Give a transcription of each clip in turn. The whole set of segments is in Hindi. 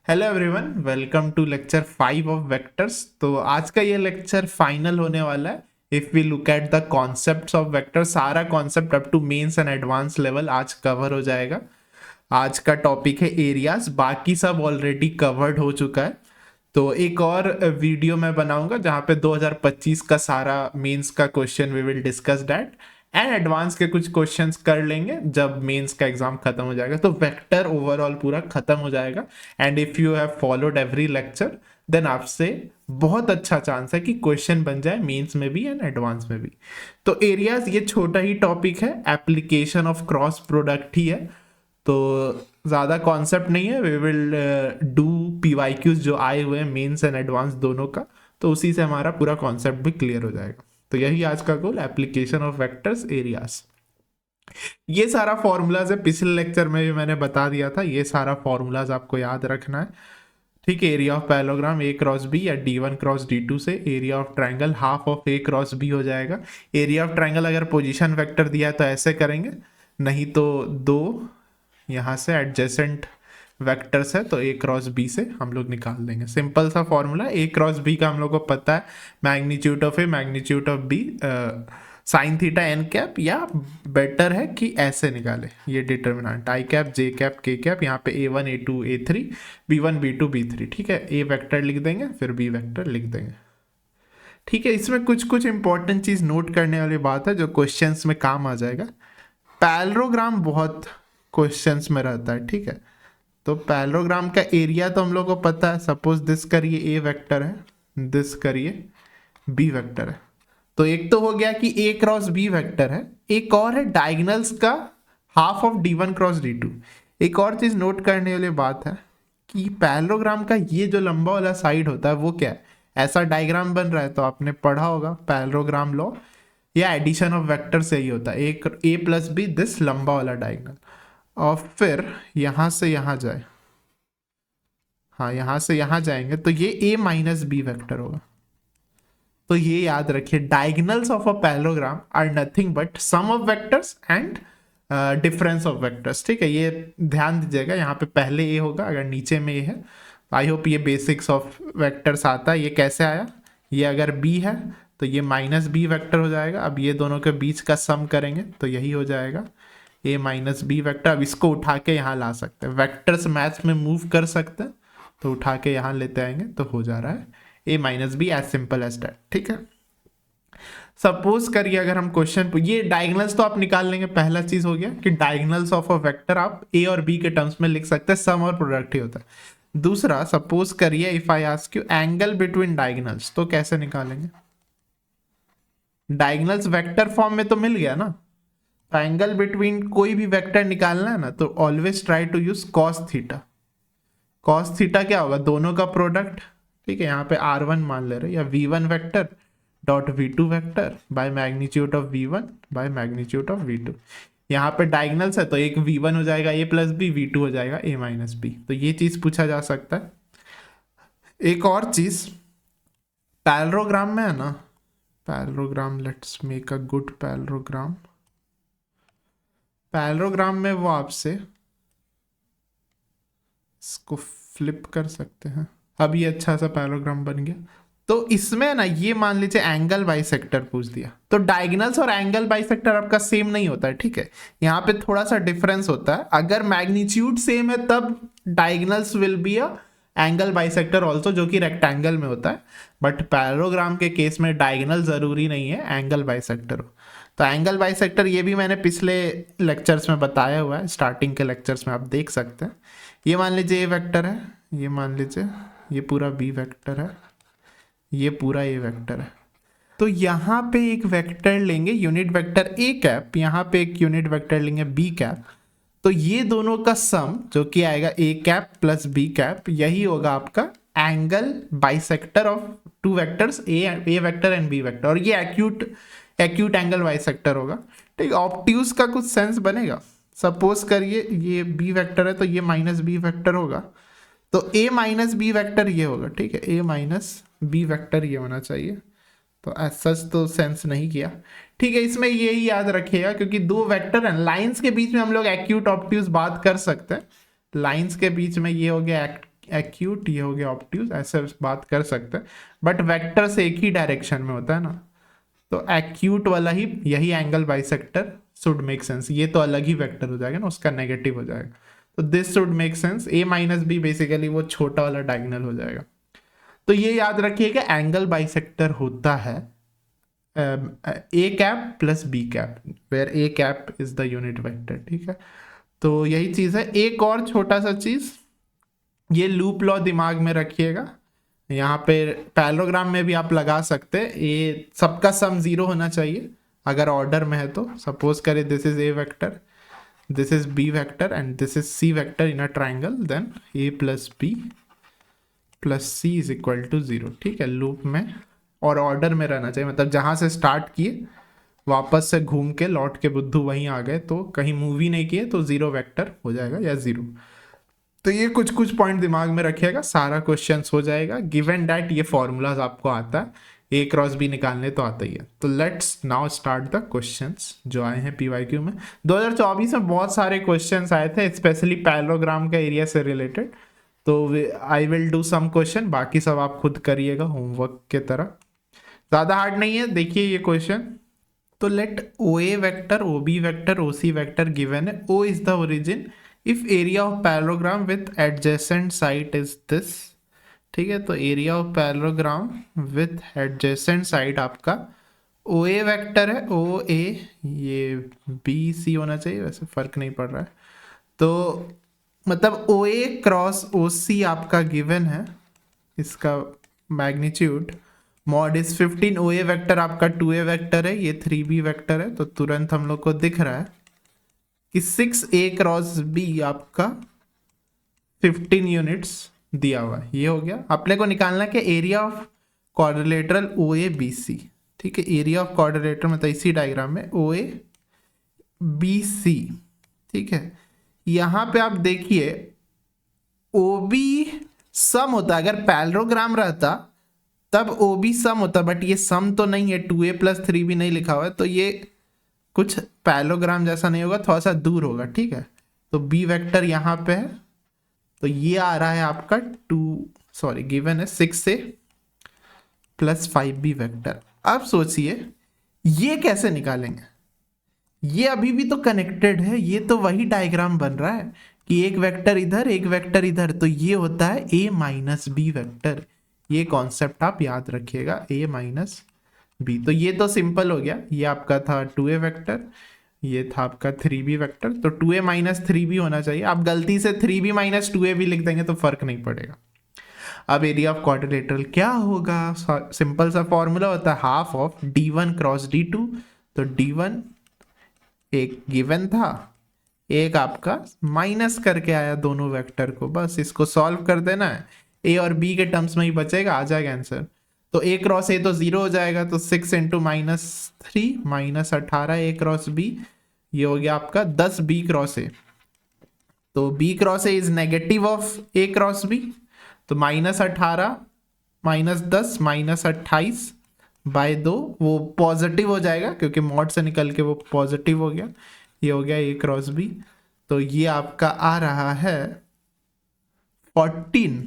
Hello everyone, welcome to lecture 5 of vectors. तो आज का ये लेक्चर फाइनल होने वाला है। If we look at the concepts of vector, सारा concept up to mains and advance level आज कवर हो जाएगा। आज का टॉपिक है एरियाज, बाकी सब ऑलरेडी कवर्ड हो चुका है। तो एक और वीडियो मैं बनाऊंगा जहां पे 2025 का सारा मेंस का question we will discuss that, and advance के कुछ क्वेश्चंस कर लेंगे जब मेंस का एग्जाम खत्म हो जाएगा। तो वेक्टर ओवरऑल पूरा खत्म हो जाएगा। And if you have followed every lecture then आपसे बहुत अच्छा चांस है कि क्वेश्चन बन जाए मेंस में भी एंड एडवांस में भी। तो एरियाज ये छोटा ही टॉपिक है, एप्लीकेशन ऑफ क्रॉस प्रोडक्ट ही है। तो ज़्यादा कॉन्सेप्ट नहीं है। वी विल डू पीवाईक्यूज जो आए हुए हैं मेंस एंड एडवांस दोनों का, तो उसी से हमारा पूरा कॉन्सेप्ट भी क्लियर हो जाएगा। तो यही आज का गोल, एप्लीकेशन ऑफ वेक्टर्स एरियाज। ये सारा फॉर्मूलाज है, पिछले लेक्चर में भी मैंने बता दिया था। ये सारा फॉर्मूलाज आपको याद रखना है, ठीक है। Area of parallelogram A cross B या डी1 क्रॉस डी2 से area of triangle half of A cross B हो जाएगा। एरिया ऑफ ट्रायंगल अगर पोजीशन वेक्टर दिया है तो ऐसे करेंगे, नहीं तो दो यहाँ से एडजेसेंट वेक्टर्स है तो ए क्रॉस बी से हम लोग निकाल देंगे। सिंपल सा फॉर्मूला। ए क्रॉस बी का हम लोग को पता है, magnitude of A magnitude of B sine theta N cap, या बेटर है कि ऐसे निकाले ये determinant I cap J cap K cap, यहाँ पे A one A two A three B one B two B three, ठीक है। ए वेक्टर लिख देंगे फिर बी वेक्टर लिख देंगे, ठीक है। इसमें कुछ कुछ इंपॉर्टेंट चीज नोट करने वाली बात है जो क्वेश्चंस में काम आ जाएगा। पैरेललोग्राम बहुत क्वेश्चंस में रहता है, ठीक है। तो पैरेललोग्राम का एरिया तो हम लोग को पता है। सपोज दिस करिए ए वेक्टर है, दिस करिए बी वेक्टर है। तो एक तो हो गया कि ए क्रॉस बी वेक्टर है, एक और है डायगोनल्स का हाफ ऑफ डी1 क्रॉस डी2। एक और चीज नोट करने वाली बात है कि पैरेललोग्राम का ये जो लंबा वाला साइड होता है वो क्या है, ऐसा डायग्राम बन रहा है तो आपने पढ़ा होगा पैरेललोग्राम लॉ, या एडिशन ऑफ वेक्टर से ही होता है। एक ए प्लस बी दिस लंबा वाला डायगोनल, और फिर यहां से यहां जाए, हाँ यहां से यहां जाएंगे तो ये ए माइनस बी वेक्टर होगा। तो ये याद रखिए, diagonals of a parallelogram are nothing but sum of vectors and difference of vectors, ठीक है। ये ध्यान दीजिएगा, यहाँ पे पहले ए होगा अगर नीचे में ए है। आई होप ये बेसिक्स ऑफ वेक्टर्स आता है। ये कैसे आया, ये अगर बी है तो ये माइनस बी वेक्टर हो जाएगा। अब ये दोनों के बीच का सम करेंगे तो यही हो जाएगा ए माइनस बी वेक्टर। अब इसको उठा के यहाँ ला सकते हैं, वेक्टर्स मैथ्स में मूव कर सकते हैं, तो उठा के यहाँ लेते आएंगे तो हो जा रहा है A minus B, as simple as that, ठीक है। सपोज करिए अगर हम क्वेश्चन, ये डायगोनल्स तो आप निकाल लेंगे, पहला चीज हो गया कि डायगोनल्स ऑफ अ वेक्टर आप ए और बी के टर्म्स में लिख सकते हैं, सम और प्रोडक्ट ही होता है। दूसरा, सपोज करिए if I ask you angle between diagonals, तो कैसे निकालेंगे। डायगोनल्स वेक्टर फॉर्म में तो मिल गया ना, तो एंगल बिटवीन कोई भी वेक्टर निकालना है ना तो always try to use cos theta. Cos theta क्या होगा, दोनों का प्रोडक्ट, ठीक है। यहाँ पे r1 मान ले रहे, या v1 vector dot v2 vector by magnitude of v1 bye magnitude of v2। यहाँ पे डायगोनल्स है तो एक v1 हो जाएगा a प्लस बी, v2 हो जाएगा a माइनस बी। तो ये चीज पूछा जा सकता है। एक और चीज पैरेललोग्राम में है ना, parallelogram, let's make a good parallelogram. Parallelogram में वो आपसे इसको फ्लिप कर सकते हैं। अब ये अच्छा सा पैरेललोग्राम बन गया। तो इसमें ना ये मान लीजिए एंगल बाइसेक्टर पूछ दिया, तो डायगोनल्स और एंगल बाइसेक्टर आपका सेम नहीं होता है, ठीक है। यहाँ पे थोड़ा सा डिफरेंस होता है। अगर मैग्नीट्यूड सेम है तब diagonals will be a angle bisector also, जो कि रेक्टेंगल में होता है। बट पैरेललोग्राम के केस में डायगोनल जरूरी नहीं है, एंगल बाइसेक्टर हो। तो एंगल बाइसेक्टर ये भी मैंने पिछले लेक्चर्स में बताया हुआ है, स्टार्टिंग के लेक्चर्स में आप देख सकते हैं। ये मान लीजिए ए वेक्टर है, ये मान लीजिए ये पूरा बी वेक्टर है, ये पूरा ए वेक्टर है। तो यहाँ पे एक वेक्टर लेंगे यूनिट वेक्टर ए कैप, यहाँ पे एक यूनिट वेक्टर लेंगे बी कैप। तो ये दोनों का सम जो कि आएगा A cap plus B cap, यही होगा आपका angle bisector of two vectors A vector and B vector. और ये एक्यूट एंगल बाइसेक्टर होगा, ठीक। ऑब्ट्यूज का कुछ सेंस बनेगा। सपोज करिए ये बी वेक्टर है तो ये माइनस बी वेक्टर होगा, तो ए माइनस बी वेक्टर ये होगा, ठीक है। ए माइनस बी वेक्टर ये होना चाहिए। तो सच तो सेंस नहीं किया, ठीक है। इसमें यही याद रखिएगा क्योंकि दो वेक्टर हैं, लाइंस के बीच में हम लोग एक्यूट ऑब्ट्यूज बात कर सकते हैं। लाइंस के बीच में ये हो गया एक्यूट, ये हो गया ऑब्ट्यूज, ऐसे बात कर सकते हैं, बट वेक्टर से एक ही डायरेक्शन में होता है ना, तो एक्यूट वाला ही यही angle bisector should make sense. ये तो अलग ही वेक्टर हो जाएगा ना, उसका नेगेटिव हो जाएगा, तो this should make sense. A minus B basically वो छोटा वाला डायगोनल हो जाएगा। तो ये याद रखिए कि एंगल बाइसेक्टर होता है A cap plus B cap, where A cap is the unit vector, ठीक है। तो यही चीज है। एक और छोटा सा चीज, ये लूप लॉ दिमाग में रखिएगा, यहाँ पे पैरेललोग्राम में भी आप लगा सकते हैं, ये सबका सम जीरो होना चाहिए अगर ऑर्डर में है तो। सपोज करें this is A vector, this is B vector and this is C vector in a triangle, then A plus B plus C is equal to zero, ठीक है, लूप में। और ऑर्डर में रहना चाहिए, मतलब जहाँ से स्टार्ट किए वापस से घूम के लौट के बुद्धू वहीं आ गए, तो कहीं मूवी नहीं किए तो जीरो वेक्टर हो जाएगा या जीरो। तो ये कुछ कुछ पॉइंट दिमाग में रखिएगा, सारा क्वेश्चन हो जाएगा। गिवन दैट ये फॉर्मूलाज आपको आता है, ए क्रॉस बी निकालने तो आता ही है। तो let's now start the questions जो आए हैं पीवाईक्यू में। 2024 में बहुत सारे क्वेश्चंस आए थे, स्पेशली पैरेललोग्राम का एरिया से रिलेटेड। तो I will do some question, बाकी सब आप खुद करिएगा होमवर्क के तरह, ज़्यादा हार्ड नहीं है। देखिए ये क्वेश्चन, तो let O A vector, O B vector, O C vector given है, O is the origin if area of parallelogram with adjacent side is this, ठीक है। तो area of parallelogram with adjacent side आपका ओ ए वेक्टर है, ओ ए, ये बी सी होना चाहिए, वैसे फर्क नहीं पड़ रहा है। तो मतलब ओ ए क्रॉस ओ सी आपका गिवन है, इसका magnitude mod is 15, O A vector आपका 2a वेक्टर है, ये 3b वेक्टर है, तो तुरंत हम लोग को दिख रहा है कि 6a क्रॉस b आपका 15 यूनिट्स दिया हुआ है। ये हो गया। अपने को निकालना है कि area of quadrilateral O A B C, ठीक है, एरिया ऑफ क्वाड्रिलेटरल मतलब इसी डायग्राम में ओ ए बी सी, ठीक है। यहाँ पे आप देखिए ओ बी सम होता, अगर पैरेललोग्राम रहता तब ओ बी सम होता, बट ये सम तो नहीं है, 2a प्लस 3b नहीं लिखा हुआ है, तो ये कुछ पैरेललोग्राम जैसा नहीं होगा, थोड़ा सा दूर होगा, ठीक है। तो b वेक्टर यहाँ पे है, तो ये आ रहा है आपका गिवन है 6a प्लस 5b वेक्टर। अब सोचिए ये कैसे निकालेंगे, ये अभी भी तो कनेक्टेड है, ये तो वही डायग्राम बन रहा है कि एक वेक्टर इधर एक वेक्टर इधर, तो ये होता है a माइनस बी वेक्टर। ये कॉन्सेप्ट आप याद रखिएगा, a माइनस बी। तो ये तो सिंपल हो गया, ये आपका था 2a वेक्टर, ये था आपका 3b वेक्टर, तो 2a माइनस 3b होना चाहिए। आप गलती से 3b माइनस 2a भी लिख देंगे तो फर्क नहीं पड़ेगा। अब एरिया ऑफ क्वाड्रिलेटरल क्या होगा, सिंपल सा फॉर्मूला होता है half of d1 cross d2। तो d1 एक गिवन था, एक आपका माइनस करके आया दोनों वेक्टर को, बस इसको सॉल्व कर देना है, ए और बी के टर्म्स में ही बचेगा, आ जाएगा आंसर। तो ए क्रॉस ए तो जीरो हो जाएगा, तो 6 into minus 3 minus 18 A cross B, ये हो गया आपका 10 बी क्रॉस ए। तो B cross A is negative of A cross B, तो माइनस 18 माइनस 10 माइनस 28 बाय 2, वो पॉजिटिव हो जाएगा क्योंकि मॉड से निकल के वो पॉजिटिव हो गया, ये हो गया ए क्रॉस बी। तो ये आपका आ रहा है 14,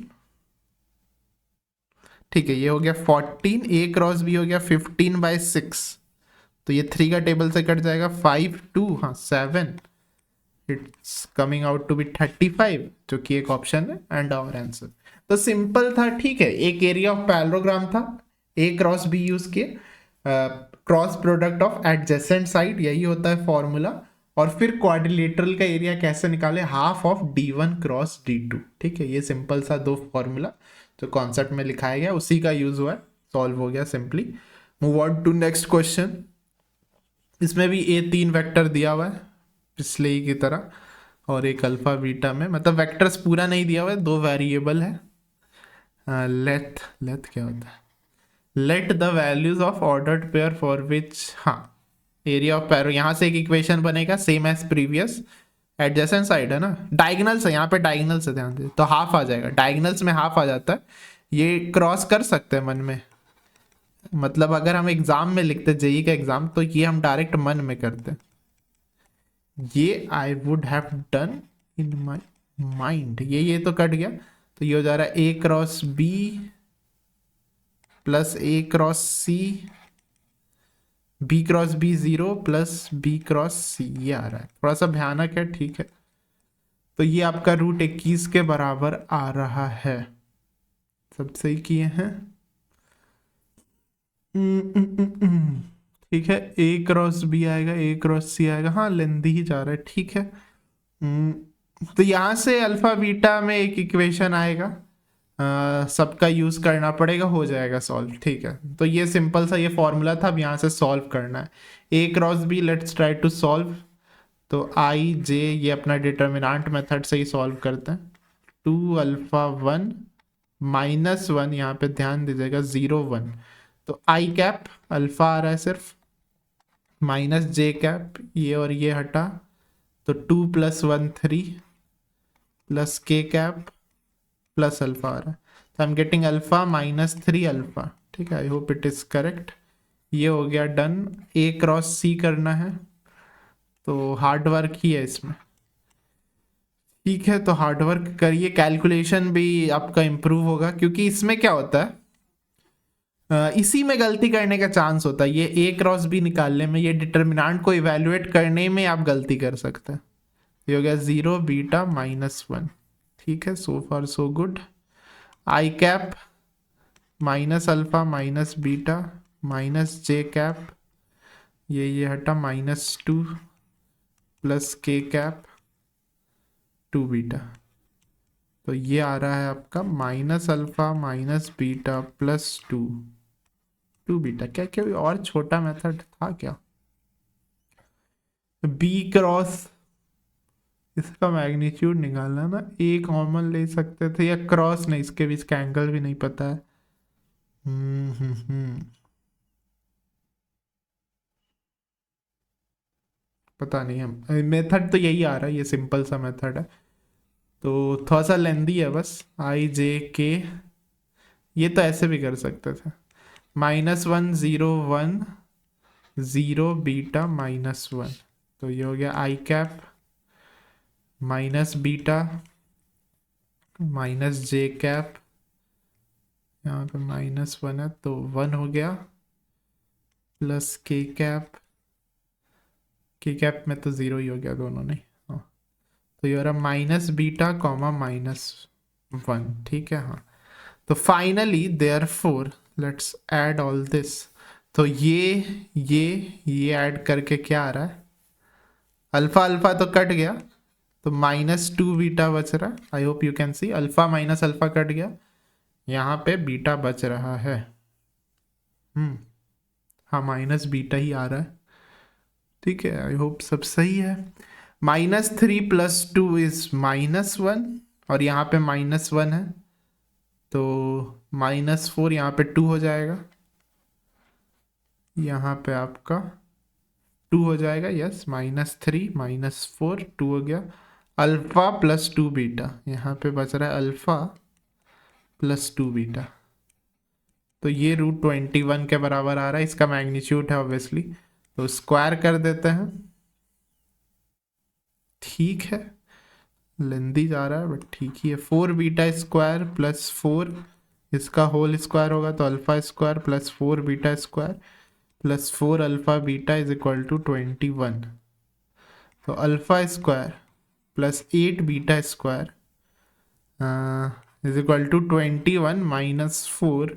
ठीक है, ये हो गया 14, ए क्रॉस बी हो गया 15/6, तो ये 3 का टेबल से कट जाएगा, 5 2 हाँ 7, it's coming out to be 35, जो कि एक ऑप्शन है एंड आवर आंसर। तो सिंपल था, ठीक है। एक एरिया ऑफ पैरेललोग्राम था, ए क्रॉस बी यूज किए, cross product of adjacent side, यही होता है फॉर्मूला। और फिर क्वाड्रिलेटरल का एरिया कैसे निकाले, half of d1 cross d2, ठीक है। ये सिंपल सा दो फॉर्मूला जो कॉन्सेप्ट में लिखाया गया उसी का यूज हुआ है, सॉल्व हो गया simply. Move on to next question. इसमें भी ए 3 वेक्टर दिया हुआ है पिछले ही की तरह, और एक अल्फा बीटा में, मतलब वेक्टर्स पूरा नहीं दिया हुआ है, 2 वेरिएबल है। लेट क्या होता है, let the values of ordered pair for which, हाँ एरिया ऑफ पैरो, यहाँ से एक इक्वेशन बनेगा same as previous, adjacent side है ना, डायगोनल्स है यहाँ पे, डायगोनल से ध्यान दे, तो हाफ आ जाएगा, डायगोनल्स में हाफ आ जाता है, ये क्रॉस कर सकते हैं मन में, मतलब अगर हम एग्जाम में लिखते जेई का एग्जाम, तो ये हम डायरेक्ट मन में करते, ये I would have done in my mind, ये तो कट गया, तो ये हो जा रहा है A cross B plus A cross C, B cross B 0 plus B cross C, ये आ रहा है। थोड़ा सा भयानक है, ठीक है। तो ये आपका रूट 21 के बराबर आ रहा है। सब सही किए हैं। ठीक है, ए क्रॉस बी आएगा, ए क्रॉस सी आएगा, हाँ लेंदी ही जा रहा है, ठीक है। तो यहाँ से अल्फा बीटा में एक इक्वेशन आएगा, सबका यूज करना पड़ेगा, हो जाएगा सॉल्व, ठीक है। तो ये सिंपल सा ये फॉर्मूला था, अब यहाँ से सॉल्व करना है। A cross B, let's try to solve. तो आई जे, ये अपना डिटर्मिनेंट मेथड से ही सॉल्व करते हैं। 2 अल्फा 1 माइनस 1, यहाँ पे ध्यान दीजिएगा 0 1, तो आई कैप अल्फा आ रहा है सिर्फ, माइनस जे कैप, ये और ये हटा, तो 2 + 1 3 प्लस के कैप प्लस अल्फा आ रहा है। तो I am getting alpha -3 alpha, ठीक है। I hope it is correct. ये हो गया डन। ए क्रॉस सी करना है, तो हार्ड वर्क ही है इसमें, ठीक है। तो हार्ड वर्क करिए, कैलकुलेशन भी आपका इम्प्रूव होगा, क्योंकि इसमें क्या होता है, इसी में गलती करने का चांस होता है। ये ए क्रॉस बी निकालने में, ये डिटर्मिनेंट को इवेल्युएट करने में आप गलती कर सकते हैं। ये हो गया 0 बीटा -1, ठीक है। So far so good. I cap minus alpha minus beta minus J cap, ये हटा, -2 प्लस के कैप 2 बीटा, तो ये आ रहा है आपका minus alpha minus beta plus 2 beta. क्या क्या और छोटा मेथड था क्या? बी क्रॉस, इसका मैग्नीट्यूड निकालना ना, ए कॉमन ले सकते थे, या क्रॉस नहीं, इसके बीच का एंगल भी नहीं पता है। पता नहीं है, मेथड तो यही आ रहा है, ये सिंपल सा मेथड है, तो थोड़ा सा लेंदी है बस। आई जे के, ये तो ऐसे भी कर सकते थे, -1 0 1 0 बीटा -1, तो ये हो गया आई cap minus beta minus J cap, यहाँ पे -1 है तो 1 हो गया, प्लस के कैप में तो 0 ही हो गया दोनों नहीं, हाँ। तो ये रहा माइनस बीटा कॉमा -1, ठीक है, हाँ। तो finally therefore let's add all this, तो ये ऐड करके क्या आ रहा है, अल्फा अल्फा तो कट गया, तो -2 बीटा बच रहा है। आई hope you can see, alpha minus alpha cut गया, यहाँ पे बीटा बच रहा है। हाँ, माइनस बीटा ही आ रहा है, ठीक है। आई होप सब सही है। -3 + 2 इज -1, और यहाँ पे -1 है, तो -4, यहाँ पे 2 हो जाएगा, यहाँ पे आपका 2 हो जाएगा, यस, -3 -4 2 हो गया। अल्फा + 2 बीटा, यहाँ पे बच रहा है अल्फा + 2 बीटा, तो ये √21 के बराबर आ रहा है, इसका मैग्नीट्यूड है ऑब्वियसली, तो स्क्वायर कर देते हैं, ठीक है। लेंदी जा रहा है बट ठीक ही है। 4 बीटा स्क्वायर प्लस 4, इसका होल स्क्वायर होगा, तो alpha square plus 4 beta square plus 4 alpha beta is equal to 21, तो alpha square plus 8 beta square is equal to 21 - 4,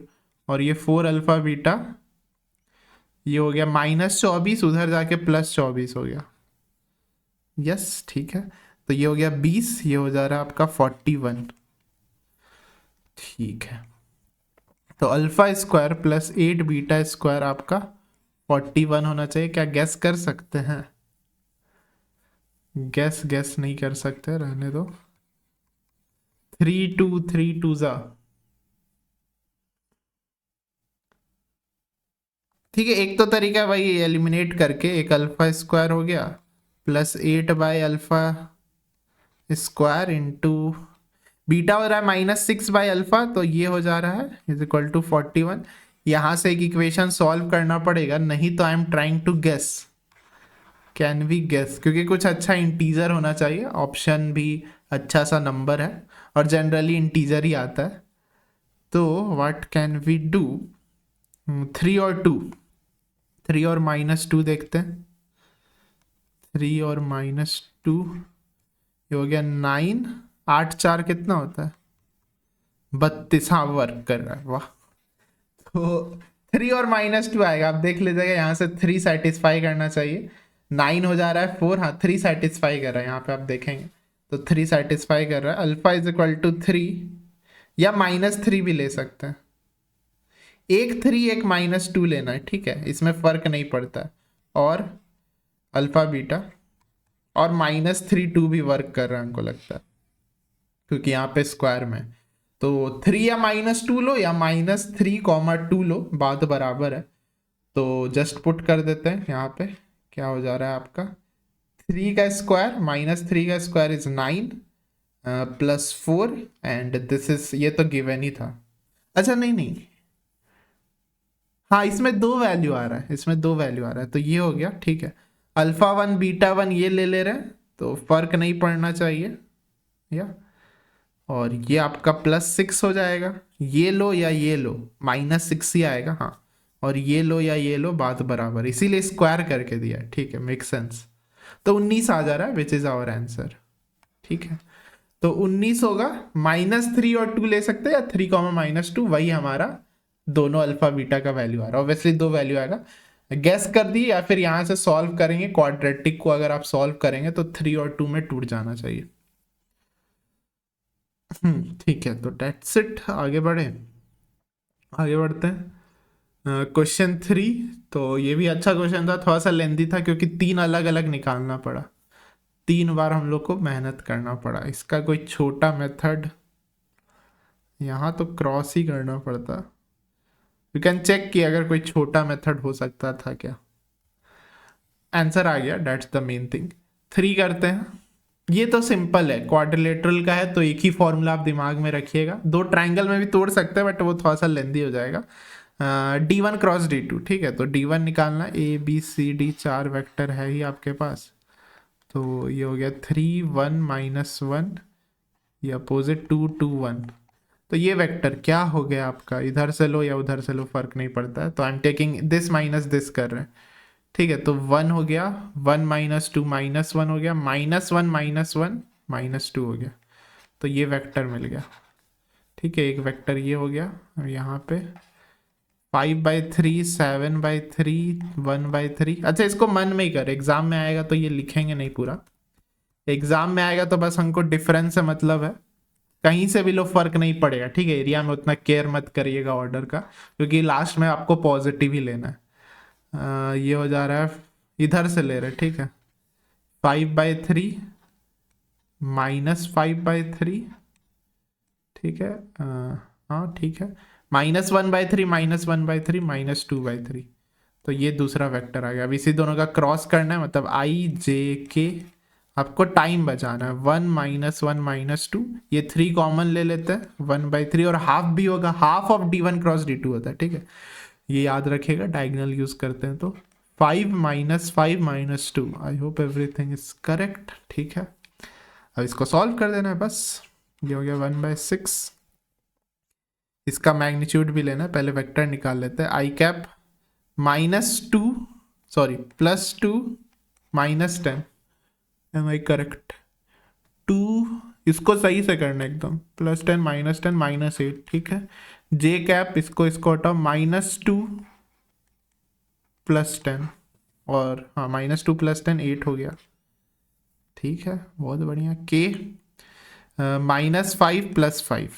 और ये 4 अल्फा बीटा, ये हो गया -24, उधर जाके +24 हो गया, यस, ठीक है। तो ये हो गया 20, ये हो जा रहा है आपका 41, ठीक है। तो alpha square plus 8 beta square आपका 41 होना चाहिए। क्या गैस कर सकते हैं? गैस नहीं कर सकते, रहने दो। 3 2 3 2 जा, ठीक है। एक तो तरीका है भाई एलिमिनेट करके, एक अल्फा स्क्वायर हो गया प्लस 8/अल्फा स्क्वायर इंटू बीटा हो रहा है -6/अल्फा, तो ये हो जा रहा है इज इक्वल टू 41। यहाँ से एक इक्वेशन सॉल्व करना पड़ेगा, नहीं तो I am trying to guess, can we guess, क्योंकि कुछ अच्छा इंटीजर होना चाहिए, ऑप्शन भी अच्छा सा नंबर है, और जनरली इंटीजर ही आता है। तो व्हाट कैन वी डू, 3 और 2, 3 और -2 देखते हैं। 3 और -2 ये हो गया 9, 8 4 कितना होता है, 32। हाँ वर्क कर रहा है, वाह। तो 3 और -2 आएगा, आप देख लीजिएगा यहाँ से 3 सेटिस्फाई करना चाहिए, 9 हो जा रहा है 4, हाँ 3 सेटिस्फाई कर रहा है यहाँ पे, आप देखेंगे तो 3 सेटिस्फाई कर रहा है। अल्फा इज इक्वल टू 3 या -3 भी ले सकते हैं, एक 3 एक -2 लेना है, ठीक है, इसमें फर्क नहीं पड़ता है। और अल्फा बीटा और -3 2 भी वर्क कर रहा है हमको लगता है, क्योंकि यहाँ पे स्क्वायर में। तो 3 या -2 लो या -3, 2 लो, बात बराबर है। तो जस्ट पुट कर देते हैं यहाँ पे, क्या हो जा रहा है आपका, 3 का स्क्वायर -3 का square is 9 +4 and this is, ये तो गिवन ही था। अच्छा नहीं नहीं, हाँ इसमें 2 वैल्यू आ रहा है, इसमें 2 वैल्यू आ रहा है, तो ये हो गया ठीक है। अल्फा 1 बीटा 1 ये ले रहे हैं, तो फर्क नहीं पड़ना चाहिए या, और ये आपका +6 हो जाएगा, ये लो या ये लो, -6 ही आएगा, हाँ। और ये लो या ये लो, बात बराबर, इसीलिए स्क्वायर करके दिया है, ठीक है, मेक सेंस। तो 19 आ जा रहा है, विच इज आवर आंसर, ठीक है। तो 19 होगा, -3 और 2 ले सकते हैं, या 3 -2, वही हमारा दोनों अल्फा बीटा का वैल्यू आ रहा है, ऑब्वियसली 2 वैल्यू आएगा। गैस कर दी या फिर यहां से सॉल्व करेंगे, क्वाड्रेटिक को अगर आप सॉल्व करेंगे तो 3 और 2 में टूट जाना चाहिए। ठीक है, तो डेट्स इट, आगे बढ़े, आगे बढ़ते हैं। क्वेश्चन 3, तो ये भी अच्छा क्वेश्चन था, थोड़ा सा लेंदी था क्योंकि 3 अलग अलग निकालना पड़ा, 3 बार हम लोग को मेहनत करना पड़ा। इसका कोई छोटा मेथड, यहाँ तो क्रॉस ही करना पड़ता, यू कैन चेक कि अगर कोई छोटा मेथड हो सकता था क्या। आंसर आ गया, डेट्स द मेन थिंग। 3 करते हैं, ये तो सिंपल है, क्वाड्रिलेटरल का है तो एक ही फॉर्मूला आप दिमाग में रखिएगा, 2 ट्राइंगल में भी तोड़ सकते हैं बट वो थोड़ा सा लेंदी हो जाएगा। D1 क्रॉस D2, ठीक है, तो D1 निकालना, ABCD 4 वेक्टर है ही आपके पास, तो ये हो गया 3 1 -1, ये अपोजिट 2 2 1, तो ये वेक्टर क्या हो गया आपका, इधर से लो या उधर से लो फर्क नहीं पड़ता है, तो I am taking this minus this कर रहे हैं, ठीक है। तो 1 हो गया, 1 -2 -1 हो गया, -1 -1 -2 हो गया, तो ये वेक्टर मिल गया, ठीक है। एक वेक्टर ये हो गया, और यहाँ पे 5/3 7/3 1/3। अच्छा इसको मन में ही कर, एग्जाम में आएगा तो ये लिखेंगे नहीं पूरा, एग्जाम में आएगा तो बस हमको डिफरेंस से मतलब है, कहीं से भी लो फर्क नहीं पड़ेगा, ठीक है। एरिया में उतना केयर मत करिएगा ऑर्डर का, क्योंकि लास्ट में आपको पॉजिटिव ही लेना है। ये हो जा रहा है, इधर से ले रहे, ठीक है, 5/3 -5/3, ठीक है, हाँ ठीक है, -1/3 -1/3 -2/3, तो ये दूसरा वेक्टर आ गया। अब इसी दोनों का क्रॉस करना है, मतलब i j k, आपको टाइम बचाना है, 1 -1 -2, ये 3 कॉमन ले लेते हैं, 1/3, और हाफ भी होगा, half of D1 cross D2 होता है, ठीक है, ये याद रखिएगा, डायगोनल यूज करते हैं तो 5 -5 -2, I hope everything is correct, ठीक है। अब इसको सॉल्व कर देना है बस, ये हो गया 1/6, इसका मैग्नीट्यूड भी लेना है, पहले वेक्टर निकाल लेते हैं, i cap -2 sorry +2 -10, am I correct, 2, इसको सही से करना एकदम, +10 -10 -8, ठीक है। जे कैप इसको हटाओ, -2 +10, और हाँ -2 +10 8 हो गया, ठीक है, बहुत बढ़िया। के -5 +5,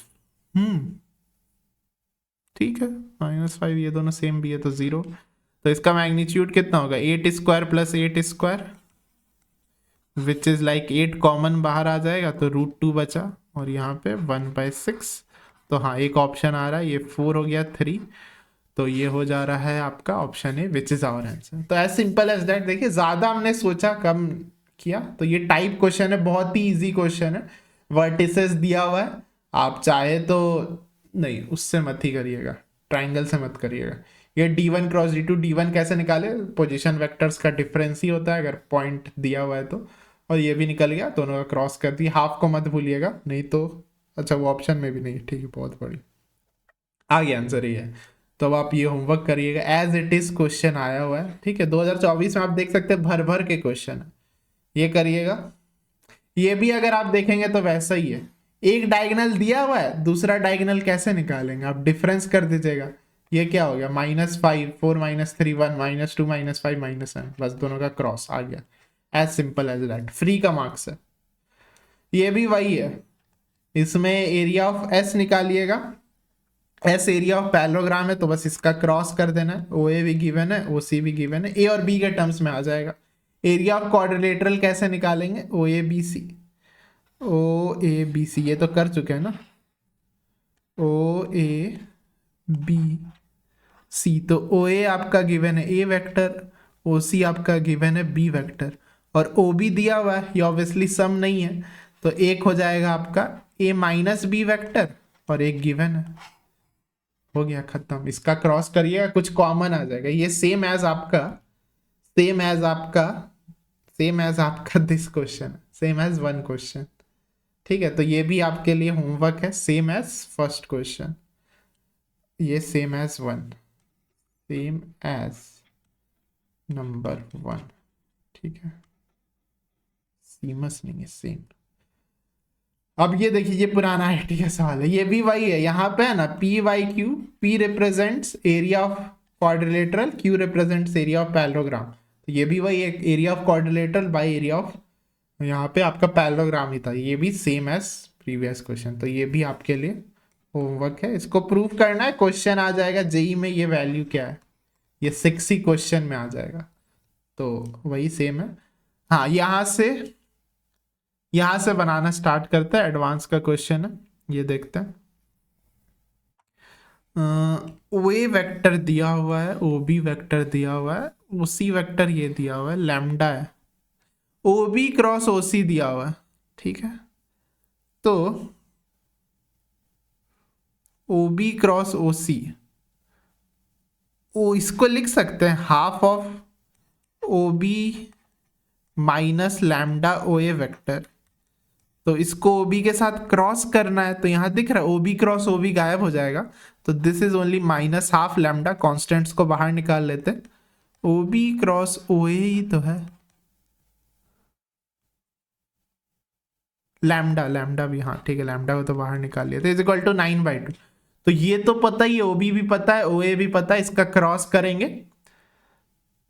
ठीक है, -5, ये दोनों सेम भी है तो 0, तो इसका मैग्नीट्यूड कितना होगा, 8 square + 8 square, which is like 8 common बाहर आ जाएगा तो √2 बचा, और यहाँ पे 1/6, तो हाँ एक ऑप्शन आ रहा है, ये 4 हो गया 3, तो ये हो जा रहा है आपका option A, which is our answer. तो एज सिंपल एज दैट, देखिए ज्यादा हमने सोचा कम किया, तो ये टाइप क्वेश्चन है, बहुत ही इजी क्वेश्चन है, वर्टिसेस दिया हुआ है, आप चाहे तो नहीं उससे मत ही करिएगा, ट्राइंगल से मत करिएगा। ये D1 क्रॉस D2, D1 कैसे निकाले, पोजीशन वेक्टर्स का डिफरेंस ही होता है अगर पॉइंट दिया हुआ है तो, और ये भी निकल गया, दोनों का क्रॉस कर दिया, हाफ को मत भूलिएगा नहीं तो अच्छा वो ऑप्शन में भी नहीं है, ठीक है, बहुत बढ़िया, आ गया आंसर ये है। तो अब आप ये होमवर्क करिएगा, एज इट इज क्वेश्चन आया हुआ है, ठीक है, 2024 में आप देख सकते हैं भर भर के क्वेश्चन है, ये करिएगा। ये भी अगर आप देखेंगे तो वैसा ही है, एक डायगोनल दिया हुआ है, दूसरा डायगोनल कैसे निकालेंगे, आप डिफरेंस कर दीजिएगा। ये क्या हो गया, -5 4 -3 1 -2 -5 -7, बस दोनों का क्रॉस आ गया, as simple as that, free का मार्क्स है। ये भी वही है, इसमें एरिया ऑफ एस निकालिएगा, एस एरिया ऑफ पैरेललोग्राम है तो बस इसका क्रॉस कर देना है, ओ ए भी गिवन है, ओ सी भी गिवन है, ए और बी के टर्म्स में आ जाएगा। एरिया ऑफ क्वाड्रिलेटरल कैसे निकालेंगे, ओ A B C, O A B सी ये तो कर चुके हैं ना, ओ ए बी सी, तो ओ ए आपका गिवन है ए वेक्टर, ओ सी आपका गिवन है बी वेक्टर, और ओ बी दिया हुआ है, ये ऑब्वियसली सम नहीं है, तो एक हो जाएगा आपका ए माइनस बी वेक्टर और एक गिवन है, हो गया खत्म। इसका क्रॉस करिएगा, कुछ कॉमन आ जाएगा, ये सेम एज आपका, सेम एज आपका, सेम एज आपका this question, same as one question, ठीक है, तो ये भी आपके लिए होमवर्क है, सेम एज फर्स्ट क्वेश्चन, ये same as one, same as number one, ठीक है, सीमस नहीं है, सेम। अब ये देखिए, ये पुराना आईटी का सवाल है, ये भी वही है, यहाँ पे है ना P Y Q, P represents area of quadrilateral, Q represents area of parallelogram, तो ये भी वही एक area of quadrilateral by area of, यहाँ पे आपका पैरेललोग्राम ही था, ये भी सेम एज प्रीवियस क्वेश्चन, तो ये भी आपके लिए होमवर्क है, इसको प्रूव करना है, क्वेश्चन आ जाएगा जेई में, ये वैल्यू क्या है, ये 6 ही क्वेश्चन में आ जाएगा, तो वही सेम है। हाँ, यहाँ से बनाना स्टार्ट करते हैं, एडवांस का क्वेश्चन है, ये देखते हैं। ओ ए वेक्टर दिया हुआ है, ओ बी वेक्टर दिया हुआ है, ओ सी वेक्टर ये दिया हुआ है, लैम्डा है, ओ बी क्रॉस ओ सी दिया हुआ है, ठीक है, तो ओ बी क्रॉस ओ सी, ओ इसको लिख सकते हैं half of O B minus lambda O A vector, तो इसको ओ बी के साथ क्रॉस करना है, तो यहां दिख रहा है O B cross O B गायब हो जाएगा, तो this is only minus half lambda, constants को बाहर निकाल लेते हैं, ओ बी क्रॉस ओ ए ही तो है, लैम्डा, लैम्डा भी, हाँ ठीक है, लैम्डा को तो बाहर निकाल लिया, तो इज इक्वल टू 9/2, तो ये तो पता ही है, ओ बी भी पता है, ओ ए भी पता है, इसका क्रॉस करेंगे,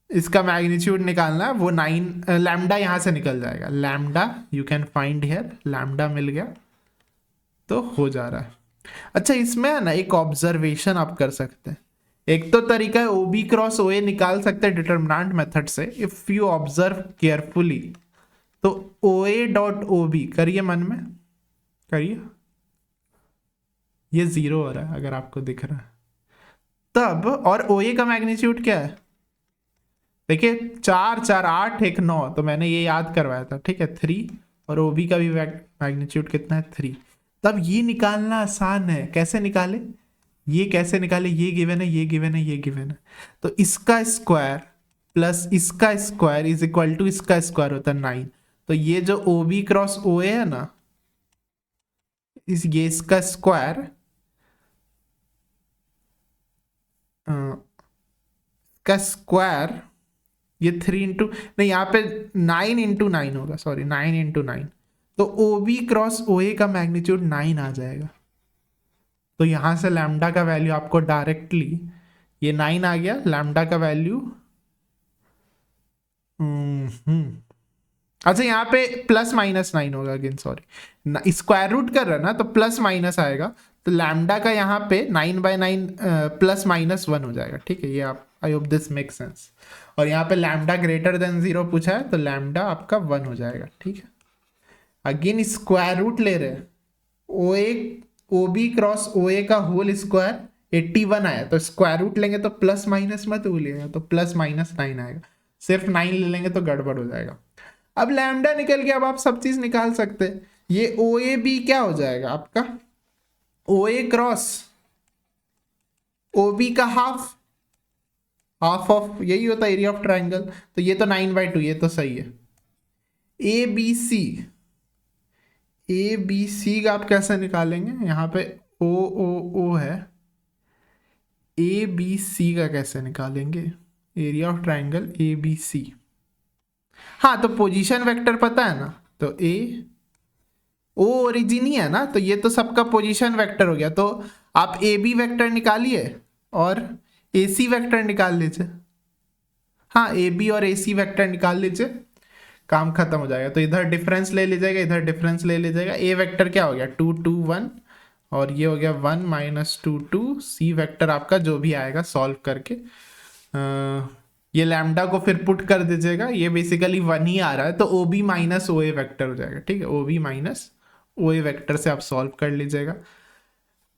इसका मैग्नीट्यूड निकालना है, वो 9, लैम्डा यहां से निकल जाएगा, lambda you can find here, lambda मिल गया, तो हो जा रहा है। अच्छा, इसमें है ना एक ऑब्जर्वेशन आप कर सकते हैं, एक तो तरीका है ओ बी क्रॉस ओ ए निकाल सकते हैं डिटर्मिनेंट मेथड से, इफ यू ऑब्जर्व केयरफुली, तो ओ ए डॉट ओ बी करिए, मन में करिए, ये 0 हो रहा है अगर आपको दिख रहा है, तब और ओ ए का मैग्नीट्यूड क्या है, देखिए 4 4 8 1 9, तो मैंने ये याद करवाया था, ठीक है, 3, और ओ बी का भी मैग्नीट्यूड कितना है, 3, तब ये निकालना आसान है, कैसे निकाले, ये कैसे निकाले, ये गिवन है, ये गिवन है, ये गिवन है, तो इसका स्क्वायर प्लस इसका स्क्वायर इज इक्वल टू इसका स्क्वायर होता है 9, तो ये जो ओ बी क्रॉस ओ ए है ना, ये इसका स्क्वायर, का स्क्वायर, ये 3 इंटू, नहीं यहाँ पे 9 × 9 होगा, सॉरी 9 × 9, तो ओ बी क्रॉस ओ ए का मैग्नीट्यूड 9 आ जाएगा, तो यहां से लैम्डा का वैल्यू आपको डायरेक्टली, ये 9 आ गया, लैम्डा का वैल्यू, अच्छा यहाँ पे +-9 होगा अगेन, सॉरी स्क्वायर रूट कर रहा है ना, तो प्लस माइनस आएगा, तो लैम्डा का यहाँ पे 9/9 +-1 हो जाएगा, ठीक है, ये आप, I hope this make sense, और यहाँ पे लैम्डा ग्रेटर देन 0 पूछा है, तो लैम्डा आपका 1 हो जाएगा, ठीक है, अगेन स्क्वायर रूट ले रहे हैं, ओ ए ओ बी क्रॉस ओ ए का होल स्क्वायर 81 आया, तो स्क्वायर रूट लेंगे तो प्लस माइनस मत भूलिएगा, तो +-9 आएगा, सिर्फ 9 ले लेंगे तो गड़बड़ हो जाएगा। अब लैम्डा निकल गया, अब आप सब चीज निकाल सकते हैं, ये ओ ए बी क्या हो जाएगा आपका, ओ ए क्रॉस ओ बी का हाफ, हाफ ऑफ यही होता है एरिया ऑफ ट्राइंगल, तो ये तो 9/2, ये तो सही है, ए बी सी, ए बी सी का आप कैसे निकालेंगे? यहाँ पे ओ ओ ओ है, ए बी सी का कैसे निकालेंगे? Area of triangle A B C. हाँ तो पोजीशन वेक्टर पता है ना, तो ए ओ ओरिजिन ही है ना, तो ये तो सबका पोजीशन वेक्टर हो गया। तो आप ए बी वेक्टर निकालिए और ए सी वेक्टर निकाल लीजिए। हाँ ए बी और ए सी वेक्टर निकाल लीजिए, काम खत्म हो जाएगा। तो इधर डिफरेंस ले लीजिएगा, इधर डिफरेंस ले लीजिएगा। ए वेक्टर क्या हो गया 2 2 1, और ये हो गया 1 -2 2। सी वेक्टर आपका जो भी आएगा सॉल्व करके, ये लैम्डा को फिर पुट कर दीजिएगा, ये बेसिकली 1 ही आ रहा है, तो ओ बी माइनस ओ ए वैक्टर हो जाएगा। ठीक है, ओ बी माइनस ओ ए वैक्टर से आप सॉल्व कर लीजिएगा।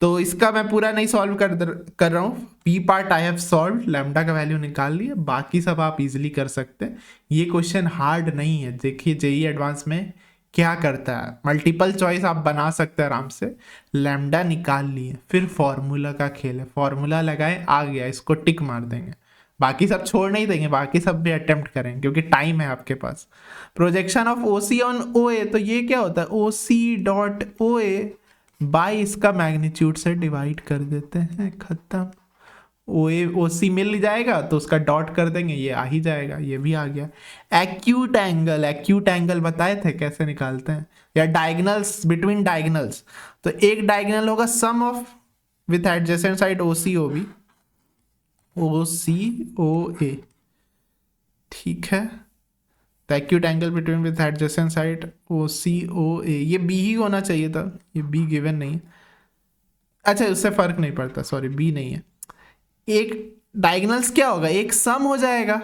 तो इसका मैं पूरा नहीं सॉल्व कर रहा हूँ, P part I have solve, lambda का वैल्यू निकाल लिए, बाकी सब आप इजीली कर सकते हैं। ये क्वेश्चन हार्ड नहीं है। देखिए जेई एडवांस में क्या करता है, मल्टीपल चॉइस आप बना सकते हैं आराम से। लैम्डा निकाल लिए, फिर फॉर्मूला का खेल है, फॉर्मूला लगाए आ गया, इसको टिक मार देंगे, बाकी सब छोड़ नहीं देंगे, बाकी सब भी अटेम्प्ट करेंगे क्योंकि टाइम है आपके पास। Projection of O C on O A, तो ये क्या होता है, O C dot O A by इसका मैग्नीट्यूड से डिवाइड कर देते हैं, खत्म। ओ ए ओ सी मिल जाएगा तो उसका डॉट कर देंगे, ये आ ही जाएगा, ये भी आ गया। एक्यूट एंगल, एक्यूट एंगल बताए थे कैसे निकालते हैं, या डायगनल्स बिटवीन डायगनल्स, तो एक डायगनल होगा sum of with adjacent side O C O B, O C O A, ठीक है। तो acute angle between with adjacent side O C O A, ये बी ही होना चाहिए था, ये बी गिवन नहीं है। अच्छा उससे फर्क नहीं पड़ता, सॉरी बी नहीं है। एक डायगनल्स क्या होगा, एक सम हो जाएगा,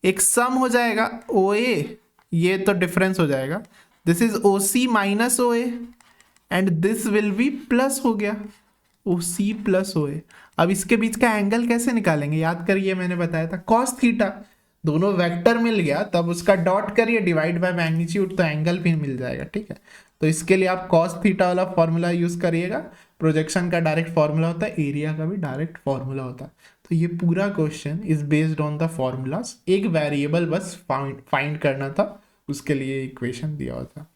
एक सम हो जाएगा ओ ए, ये तो डिफरेंस हो जाएगा, this is O C minus O A and this will be plus हो गया ओ सी प्लस ओ ए। अब इसके बीच का एंगल कैसे निकालेंगे, याद करिए मैंने बताया था कॉस थीटा, दोनों वेक्टर मिल गया तब उसका डॉट करिए डिवाइड बाय मैग्नीट्यूड, तो एंगल भी मिल जाएगा। ठीक है, तो इसके लिए आप कॉस थीटा वाला फॉर्मूला यूज करिएगा। प्रोजेक्शन का डायरेक्ट फॉर्मूला होता है, एरिया का भी डायरेक्ट फॉर्मूला होता है। तो ये पूरा question is based on the formulas, एक वेरिएबल बस फाइंड करना था, उसके लिए इक्वेशन दिया हुआ था।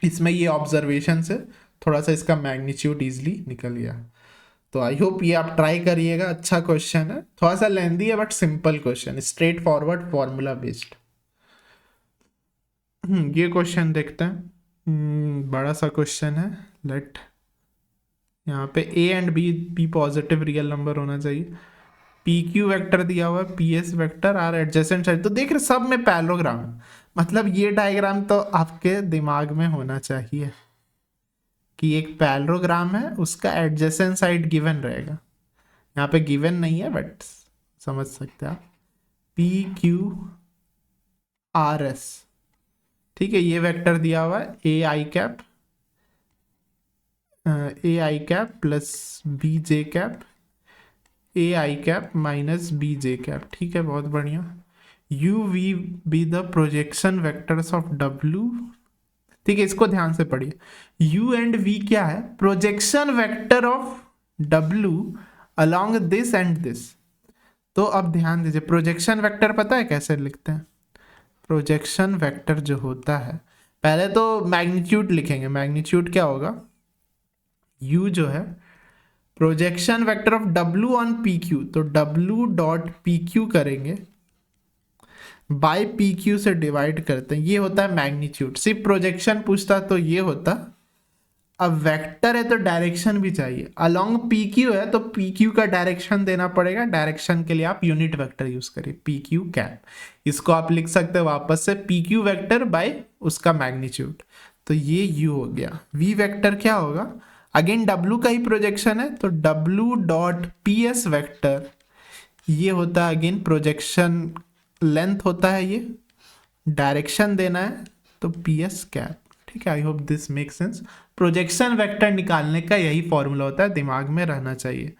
इसमें ये ऑब्जर्वेशन से थोड़ा सा इसका मैग्नीट्यूड इजिली निकल गया। तो आई होप ये आप ट्राई करिएगा, अच्छा क्वेश्चन है, थोड़ा सा लेंदी है but simple question, straight forward formula based. ये क्वेश्चन देखते हैं, बड़ा सा क्वेश्चन है। लेट यहाँ पे A and B B positive real number होना चाहिए, पी क्यू वेक्टर दिया हुआ है, P S vector are adjacent side, तो देख रहे सब में पैरेललोग्राम है, मतलब ये डायग्राम तो आपके दिमाग में होना चाहिए कि एक पैरेललोग्राम है, उसका एडजेसेंट साइड गिवन रहेगा। यहाँ पे गिवन नहीं है बट समझ सकते हैं आप, पी क्यू आर एस, ठीक है। ये वेक्टर दिया हुआ है A I cap plus B J cap, A I cap minus B J cap, ठीक है, बहुत बढ़िया। U V be the projection vectors of W, ठीक है, इसको ध्यान से पढ़िए। यू एंड वी क्या है, projection vector of W along this and this. तो अब ध्यान दीजिए, प्रोजेक्शन वेक्टर पता है कैसे लिखते हैं? प्रोजेक्शन वेक्टर जो होता है, पहले तो मैग्नीट्यूड लिखेंगे, मैग्नीट्यूड क्या होगा, u जो है projection vector of w on P Q, तो w डॉट पी क्यू करेंगे, बाय पी क्यू से डिवाइड करते हैं, ये होता है मैग्नीट्यूड। सिर्फ प्रोजेक्शन पूछता तो ये होता, अब वेक्टर है तो डायरेक्शन भी चाहिए, अलोंग पी क्यू है तो पी क्यू का डायरेक्शन देना पड़ेगा, डायरेक्शन के लिए आप यूनिट वेक्टर यूज करिए पी क्यू कैप, इसको आप लिख सकते हैं वापस से पी क्यू वेक्टर बाय उसका मैग्नीट्यूड, तो ये u हो गया। v वेक्टर क्या होगा, अगेन w का ही प्रोजेक्शन है तो w dot P S vector, ये होता है अगेन प्रोजेक्शन लेंथ होता है, ये डायरेक्शन देना है तो पी एस कैप, ठीक है। I hope this make sense. Projection vector निकालने का यही फॉर्मूला होता है, दिमाग में रहना चाहिए।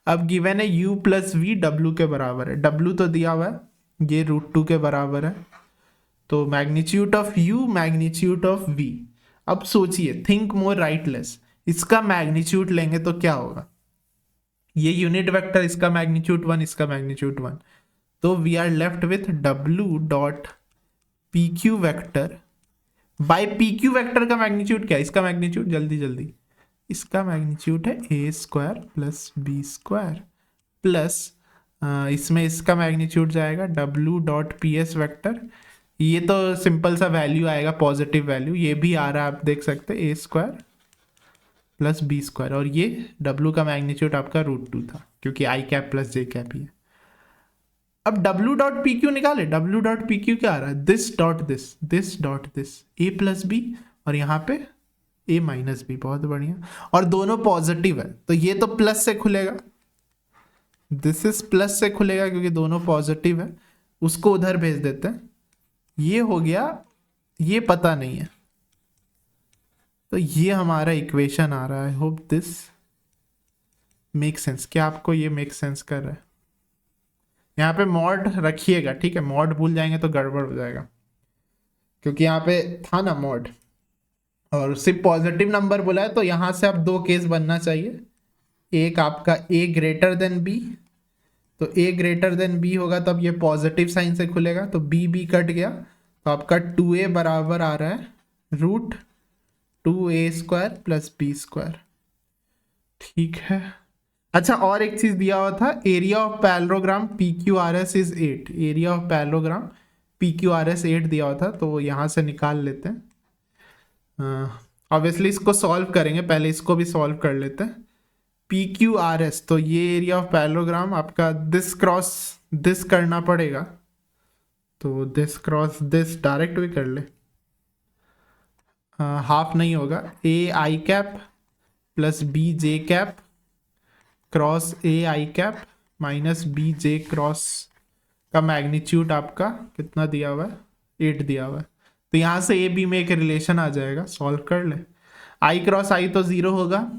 अब गिवन है u प्लस वी डब्ल्यू के बराबर है, w तो दिया हुआ है, ये √2 के बराबर है, तो magnitude of u magnitude of v। अब सोचिए, थिंक मोर राइटलेस, इसका मैग्नीट्यूड लेंगे तो क्या होगा, ये यूनिट वेक्टर, इसका मैग्नीट्यूड 1, इसका मैग्नीट्यूड 1, तो we are left with w dot P Q vector by P Q vector का मैग्नीट्यूड क्या है, इसका मैग्नीट्यूड जल्दी जल्दी, इसका मैग्नीट्यूड है ए square plus B square plus इसमें इसका मैग्नीट्यूड जाएगा W dot P S vector, ये तो सिंपल सा वैल्यू आएगा पॉजिटिव वैल्यू, ये भी आ रहा है आप देख सकते हैं a square plus B square, और ये डब्ल्यू का मैग्नीट्यूड आपका √2 था क्योंकि i cap plus j cap ही है। अब डब्ल्यू डॉट पी क्यू निकाले, डब्ल्यू डॉट पी क्यू क्या आ रहा है, this dot this dot this, a plus b और यहाँ पे ए माइनस बी, बहुत बढ़िया, और दोनों पॉजिटिव है तो ये तो प्लस से खुलेगा, दिस इज प्लस से खुलेगा क्योंकि दोनों पॉजिटिव है, उसको उधर भेज देते हैं, ये हो गया, ये पता नहीं है, तो ये हमारा इक्वेशन आ रहा है। होप दिस मेक सेंस, क्या आपको ये मेक सेंस कर रहा है? यहाँ पे मॉड रखिएगा, ठीक है, मॉड भूल जाएंगे तो गड़बड़ हो जाएगा, क्योंकि यहाँ पे था ना मॉड और सिर्फ पॉजिटिव नंबर बोला है, तो यहाँ से अब दो केस बनना चाहिए, एक आपका a ग्रेटर देन b, तो a ग्रेटर देन b होगा तब ये पॉजिटिव साइन से खुलेगा, तो b कट गया, तो आपका 2a बराबर आ रहा है √2a² प्लस b स्क्वायर, ठीक है। अच्छा, और एक चीज दिया हुआ था, area of parallelogram PQRS is 8, area of parallelogram PQRS 8 दिया हुआ था, तो यहाँ से निकाल लेते हैं, ऑब्वियसली इसको सॉल्व करेंगे, पहले इसको भी सॉल्व कर लेते हैं। PQRS, तो ये एरिया ऑफ पैरेललोग्राम आपका दिस क्रॉस दिस करना पड़ेगा, तो दिस क्रॉस दिस डायरेक्ट भी कर ले, हाफ नहीं होगा, A I cap plus B J cap cross A I cap minus B J cross का मैग्नीट्यूड आपका कितना दिया हुआ है, 8 दिया हुआ है, तो यहाँ से ए बी में एक रिलेशन आ जाएगा, सॉल्व कर ले, आई क्रॉस आई तो 0 होगा,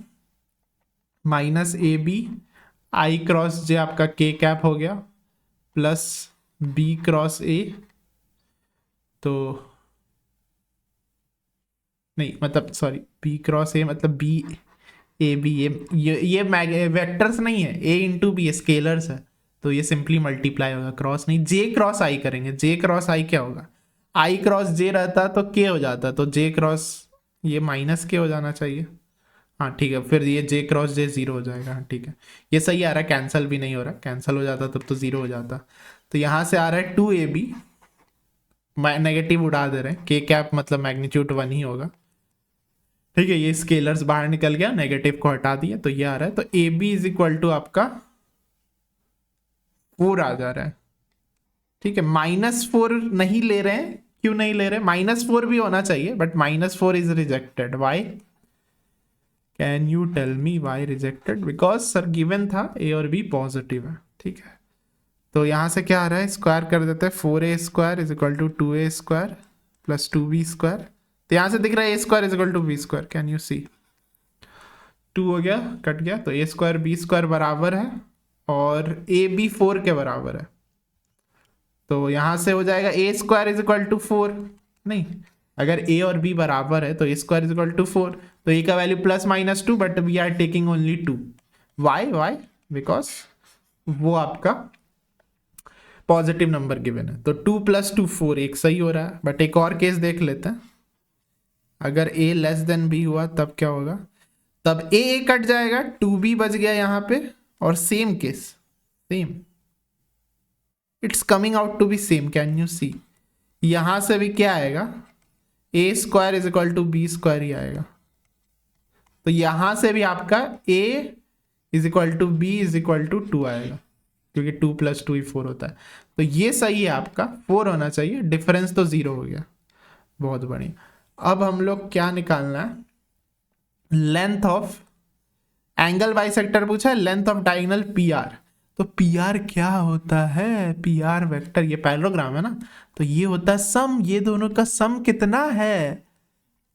minus A B I cross J आपका के कैप हो गया प्लस बी क्रॉस ए, तो नहीं मतलब सॉरी बी क्रॉस ए मतलब बी ए बी, ये वेक्टर्स नहीं है, ए इंटू बी स्केलर्स है, तो ये सिंपली मल्टीप्लाई होगा, क्रॉस नहीं, जे क्रॉस आई करेंगे, जे क्रॉस आई क्या होगा, आई क्रॉस जे रहता तो के हो जाता, तो जे क्रॉस ये माइनस के हो जाना चाहिए, हाँ ठीक है, फिर ये जे क्रॉस जे 0 हो जाएगा, हाँ ठीक है, ये सही आ रहा है, कैंसिल भी नहीं हो रहा, कैंसिल हो जाता तब तो 0 हो जाता, तो यहाँ से आ रहा है 2ab, नेगेटिव उड़ा दे रहे हैं, के कैप मतलब मैग्नीट्यूड 1 ही होगा, ठीक है, ये स्केलर्स बाहर निकल गया, नेगेटिव को हटा दिया, तो ये आ रहा है, तो a b is equal to आपका 4 आ जा रहा है, ठीक है, -4 नहीं ले रहे हैं, क्यों नहीं ले रहे, -4 भी होना चाहिए but -4 is rejected, why, can you tell me why rejected, because sir given था ए और बी पॉजिटिव है, ठीक है, तो यहाँ से क्या आ रहा है, स्क्वायर कर देते हैं, 4a² is equal to 2a² plus 2b², तो यहाँ से दिख रहा है a² is equal to b², can you see, 2 हो गया कट गया, तो a² b² बराबर है और a b 4 के बराबर है, तो यहाँ से हो जाएगा a² इज इक्वल टू 4, नहीं अगर a और b बराबर है तो a² इज इक्वल टू 4, तो a का value +-2 but we are taking only 2, why because वो आपका पॉजिटिव नंबर गिवन है, तो 2 + 2 4 एक सही हो रहा है, बट एक और केस देख लेते हैं, अगर a लेस देन b हुआ तब क्या होगा, तब a कट जाएगा, 2b बच गया यहाँ पे, और same case same, it's coming out to be same, can you see, यहां से भी क्या आएगा, a² is equal to b² ही आएगा, तो यहां से भी आपका a is equal to b is equal to 2 आएगा, क्योंकि 2 + 2 ही 4 होता है, तो ये सही है, आपका 4 होना चाहिए, डिफरेंस तो 0 हो गया, बहुत बढ़िया। अब हम लोग क्या निकालना है, लेंथ ऑफ एंगल बाइसेक्टर पूछा है, लेंथ ऑफ डायगोनल PR, तो PR क्या होता है, PR वेक्टर, ये पैरेललोग्राम है ना, तो ये होता है सम, ये दोनों का सम कितना है,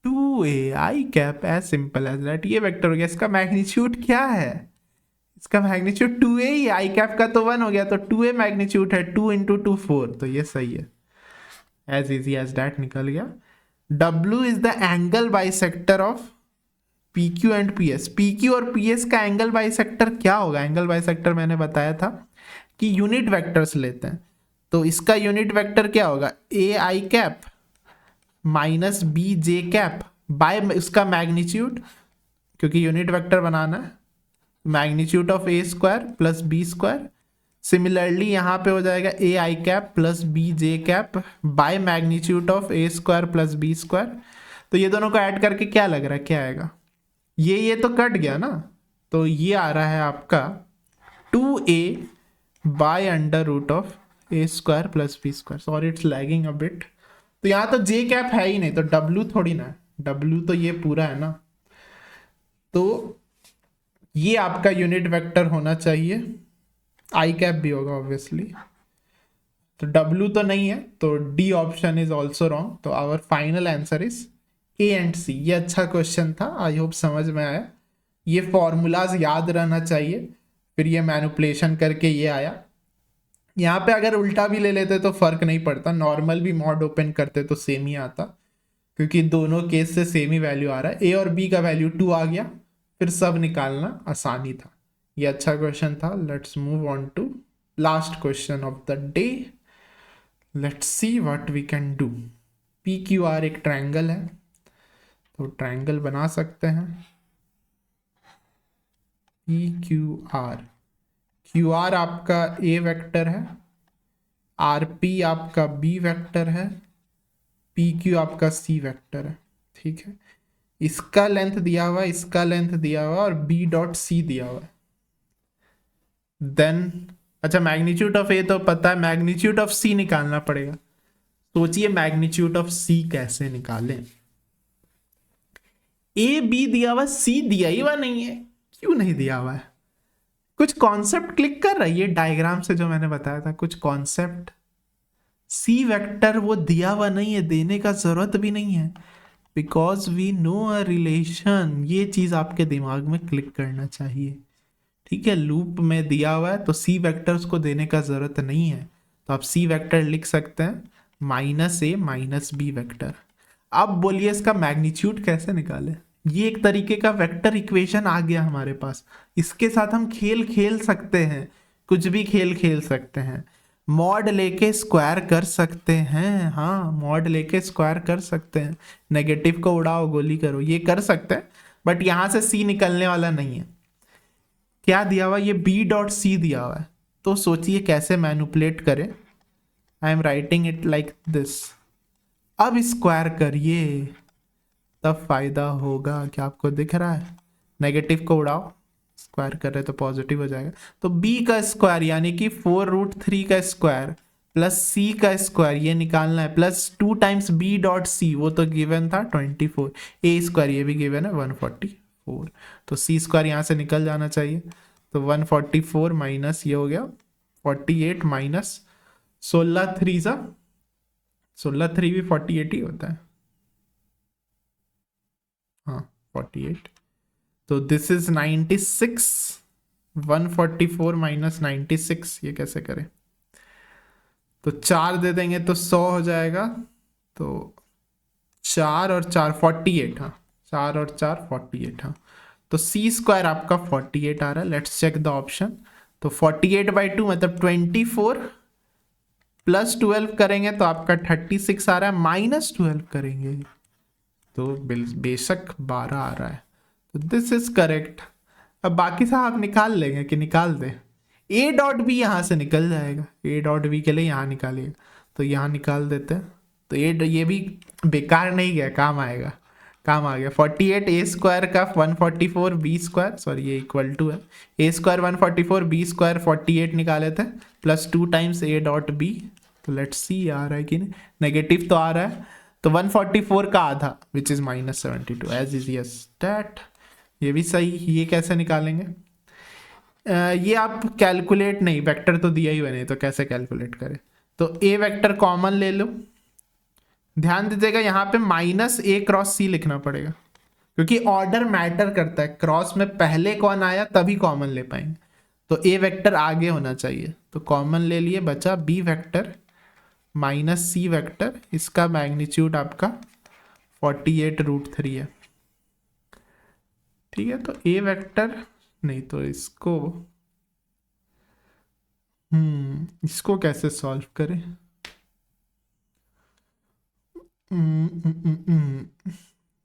2a i cap, as simple as that, ये वेक्टर हो गया, इसका मैग्नीट्यूड क्या है, इसका मैग्नीट्यूड 2a ही, आई कैप का तो 1 हो गया, तो 2a मैग्नीट्यूड है, 2 × 2 4, तो ये सही है, एज इजी एज दैट निकल गया। W is the angle bisector of PQ and PS, PQ और PS का एंगल बाइसेक्टर क्या होगा, एंगल बाइसेक्टर मैंने बताया था कि यूनिट वेक्टर्स लेते हैं, तो इसका यूनिट वेक्टर क्या होगा, a I cap minus B J cap by उसका मैग्नीट्यूड, क्योंकि यूनिट वेक्टर बनाना है, magnitude of A square plus B square. Similarly यहाँ पे हो जाएगा A I cap plus B J cap by magnitude of A square plus B square. तो ये दोनों को ऐड करके क्या लग रहा है, क्या आएगा, ये तो कट गया ना, तो ये आ रहा है आपका 2a by under root of A square plus B square. Sorry it's lagging a bit. तो यहाँ तो जे कैप है ही नहीं, तो डब्ल्यू थोड़ी ना है, डब्ल्यू तो ये पूरा है ना, तो ये आपका यूनिट वेक्टर होना चाहिए। आई कैप भी होगा ऑब्वियसली, तो डब्ल्यू तो नहीं है, तो D option is also wrong. तो our final answer is A and C. ये अच्छा क्वेश्चन था, आई होप समझ में आया। ये फॉर्मूलाज याद रहना चाहिए, फिर ये मैनिपुलेशन करके ये आया। यहाँ पे अगर उल्टा भी ले लेते तो फर्क नहीं पड़ता, नॉर्मल भी मॉड ओपन करते तो सेम ही आता, क्योंकि दोनों केस से सेम ही वैल्यू आ रहा है। ए और बी का वैल्यू 2 आ गया, फिर सब निकालना आसानी था। ये अच्छा क्वेश्चन था। Let's move on to last question of the day. Let's see what we can do. P q r एक ट्रायंगल है, तो ट्रायंगल बना सकते हैं। P q r, q r आपका ए वेक्टर है, आर पी आपका बी वेक्टर है, पी क्यू आपका सी वेक्टर है। ठीक है, इसका लेंथ दिया हुआ है, इसका लेंथ दिया हुआ है, और बी डॉट सी दिया हुआ है। देन अच्छा, मैग्नीट्यूड ऑफ ए तो पता है, मैग्नीट्यूड ऑफ सी निकालना पड़ेगा। सोचिए मैग्नीट्यूड ऑफ सी कैसे निकालें। ए बी दिया हुआ, सी दिया ही हुआ नहीं है, क्यों नहीं दिया हुआ है? कुछ कॉन्सेप्ट क्लिक कर रहा है ये डायग्राम से जो मैंने बताया था, कुछ कॉन्सेप्ट। सी वेक्टर वो दिया हुआ नहीं है, देने का जरूरत भी नहीं है, because we know a relation. ये चीज आपके दिमाग में क्लिक करना चाहिए। ठीक है, लूप में दिया हुआ है तो सी वेक्टर्स को देने का जरूरत नहीं है, तो आप सी वेक्टर लिख सकते हैं माइनस ए माइनस बी वेक्टर। अब बोलिए इसका मैग्नीट्यूड कैसे निकाले। ये एक तरीके का वेक्टर इक्वेशन आ गया हमारे पास, इसके साथ हम खेल खेल सकते हैं, कुछ भी खेल खेल सकते हैं। मॉड लेके स्क्वायर कर सकते हैं, हाँ मॉड लेके स्क्वायर कर सकते हैं, नेगेटिव को उड़ाओ गोली करो, ये कर सकते हैं। बट यहां से सी निकलने वाला नहीं है। क्या दिया हुआ, ये बी डॉट सी दिया हुआ है, तो सोचिए कैसे मैनिपुलेट करें। I am writing it like this. अब स्क्वायर करिए तब फायदा होगा, क्या आपको दिख रहा है? नेगेटिव को उड़ाओ, स्क्वायर कर रहे तो पॉजिटिव हो जाएगा। तो b का स्क्वायर यानी कि 4√3 का स्क्वायर प्लस c का स्क्वायर ये निकालना है, plus 2 times b dot c, वो तो गिवन था 24, a स्क्वायर ये भी गिवन है 144, तो c स्क्वायर यहाँ से निकल जाना चाहिए। तो 144 माइनस ये हो गया 48 माइनस 16 3 सा 16 3 भी 48 ही होता है, हाँ 48। तो दिस इज 96, 144 माइनस 96, ये कैसे करें? तो 4 दे देंगे तो 100 हो जाएगा, तो 4 और 4 48, हाँ 4 और 4 48, हाँ। तो सी स्क्वायर आपका 48 आ रहा है। Let's check the option. तो 48/2 मतलब 24 प्लस 12 करेंगे तो आपका 36 आ रहा है, माइनस 12 करेंगे तो बेशक 12 आ रहा है। तो दिस इज करेक्ट। अब बाकी साहब निकाल लेंगे कि निकाल दे? ए डॉट बी यहाँ से निकल जाएगा, ए डॉट बी के लिए यहाँ निकालिएगा, तो यहाँ निकाल देते हैं। तो ये भी बेकार नहीं गया, काम आएगा, काम आ गया। 48 ए स्क्वायर का 144 बी स्क्वायर, सॉरी ये इक्वल टू है, ए स्क्वायर 144 बी स्क्वायर 48 निकाले थे, plus 2 times a dot b. तो लेट्स सी आ रहा है कि नहीं, नेगेटिव तो आ रहा है, तो 144 का आधा which is -72, as is yes that. ये भी सही। ये कैसे निकालेंगे? ये आप कैलकुलेट नहीं, वेक्टर तो दिया ही हुआ नहीं तो कैसे कैलकुलेट करें? तो ए वेक्टर कॉमन ले लो। ध्यान दीजिएगा यहाँ पे माइनस ए क्रॉस सी लिखना पड़ेगा, क्योंकि ऑर्डर मैटर करता है, क्रॉस में पहले कौन आया तभी कॉमन ले पाएंगे, तो ए वेक्टर आगे होना चाहिए। तो कॉमन ले लिए, बचा B vector minus c vector, इसका मैग्नीट्यूड आपका 48√3 है। ठीक है, तो ए वेक्टर नहीं, तो इसको कैसे सॉल्व करें?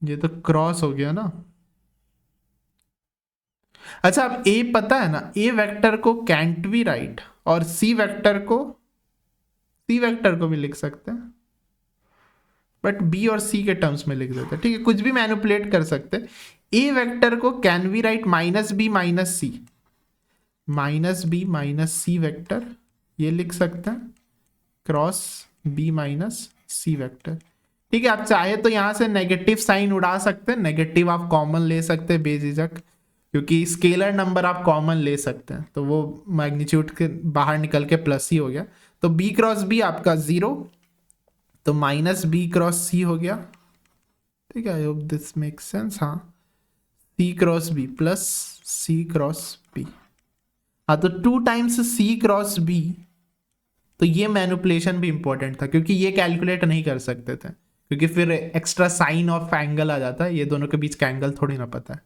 ये तो क्रॉस हो गया ना। अच्छा, अब ए पता है ना, ए वेक्टर को कैंट बी राइट, और सी वेक्टर को भी लिख सकते हैं, बट बी और सी के टर्म्स में लिख देते हैं, ठीक है, कुछ भी मैनिपुलेट कर सकते हैं। ए वेक्टर को can be right minus b minus c vector, ये लिख सकते हैं, cross b minus c vector. ठीक है, आप चाहे तो यहां से नेगेटिव साइन उड़ा सकते हैं, नेगेटिव आप कॉमन ले सकते हैं बेझिझक, क्योंकि स्केलर नंबर आप कॉमन ले सकते हैं, तो वो मैग्नीट्यूड के बाहर निकल के प्लस ही हो गया। तो बी क्रॉस बी आपका 0, तो माइनस बी क्रॉस सी हो गया। ठीक है, I hope this make sense. हाँ, सी क्रॉस बी प्लस सी क्रॉस बी। हाँ, तो 2 टाइम्स सी क्रॉस बी, तो ये मैनिपुलेशन भी इंपॉर्टेंट था, क्योंकि ये कैलकुलेट नहीं कर सकते थे, क्योंकि फिर एक्स्ट्रा साइन ऑफ एंगल आ जाता है, ये दोनों के बीच का एंगल थोड़ी ना पता है।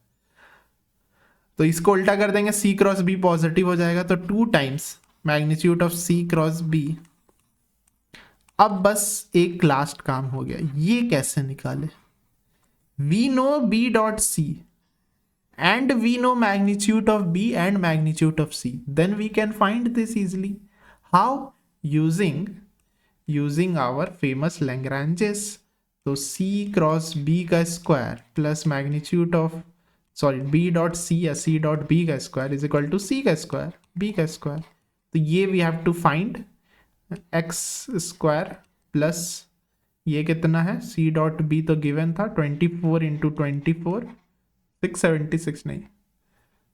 तो इसको उल्टा कर देंगे, सी क्रॉस बी पॉजिटिव हो जाएगा, तो 2 times magnitude of c cross b. अब बस एक लास्ट काम हो गया, ये कैसे निकाले। We know b dot c and we know magnitude of b and magnitude of c, then we can find this easily. How? using our famous Lagrange's. तो c क्रॉस b का square plus magnitude of b dot c या c डॉट b का square is equal to c का स्क्वायर b का स्क्वायर। तो ये we have to find x square plus ये कितना है, c डॉट b तो गिवन था 24 इंटू 24, 676 नहीं,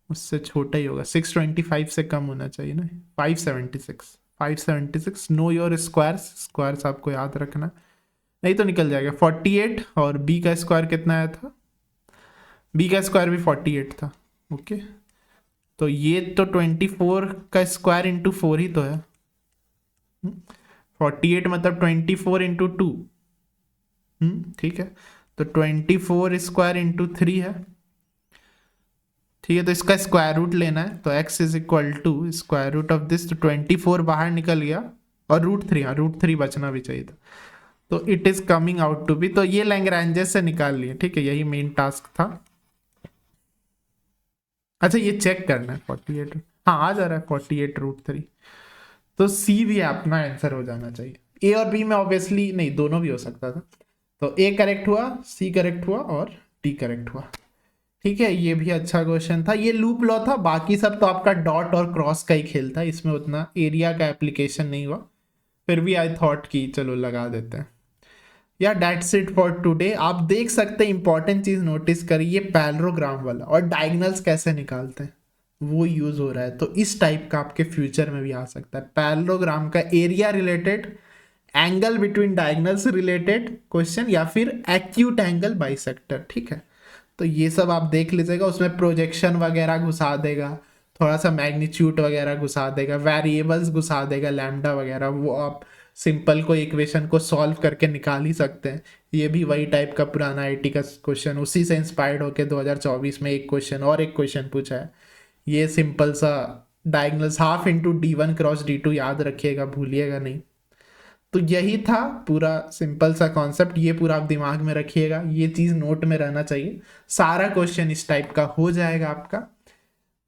उससे छोटा ही होगा, 625 से कम होना चाहिए ना, 576। नो योर स्क्वायर्स आपको याद रखना, नहीं तो निकल जाएगा 48, और b का स्क्वायर कितना आया था, b का स्क्वायर भी 48 था। ओके, तो ये तो 24 का स्क्वायर इंटू 4 ही तो है, 48 मतलब 24 इंटू 2। ठीक है, तो 24 स्क्वायर इंटू 3 है। ठीक है, तो इसका स्क्वायर रूट लेना है, तो x is equal to square root of this, तो 24 बाहर निकल गया, और √3, हाँ √3 बचना भी चाहिए था, तो it is coming out to be. तो ये लैग्रेंजेस से निकाल लिए, ठीक है, यही मेन टास्क था। अच्छा, ये चेक करना है 48, हाँ आ जा रहा है 48 √3, तो सी भी अपना आंसर हो जाना चाहिए। ए और बी में ऑब्वियसली नहीं, दोनों भी हो सकता था, तो ए करेक्ट हुआ, सी करेक्ट हुआ, और डी करेक्ट हुआ। ठीक है, ये भी अच्छा क्वेश्चन था, ये लूप लॉ था, बाकी सब तो आपका डॉट और क्रॉस का ही खेल था, इसमें उतना एरिया का एप्लीकेशन नहीं हुआ, फिर भी आई थॉट कि चलो लगा देते हैं। या दैट्स इट फॉर टुडे। आप देख सकते हैं, इंपॉर्टेंट चीज नोटिस करिए, पैरेललोग्राम वाला और डायगोनल्स कैसे निकालते हैं वो यूज हो रहा है, तो इस टाइप का आपके फ्यूचर में भी आ सकता है, पैरेललोग्राम का area related, angle between diagonals related question, या फिर एक्यूट एंगल बाइसेक्टर। ठीक है, तो ये सब आप देख लीजिएगा, उसमें प्रोजेक्शन वगैरह घुसा देगा, थोड़ा सा मैग्नीट्यूड वगैरह घुसा देगा, वेरिएबल्स घुसा देगा, लैम्डा वगैरह, वो आप सिंपल को इक्वेशन को सॉल्व करके निकाल ही सकते हैं। ये भी वही टाइप का पुराना आईटी का क्वेश्चन, उसी से इंस्पायर्ड होकर 2024 में एक क्वेश्चन पूछा है, ये सिंपल सा diagonals half into d1 cross d2, याद रखिएगा, भूलिएगा नहीं। तो यही था पूरा सिंपल सा कॉन्सेप्ट, ये पूरा आप दिमाग में रखिएगा, ये चीज़ नोट में रहना चाहिए, सारा क्वेश्चन इस टाइप का हो जाएगा आपका।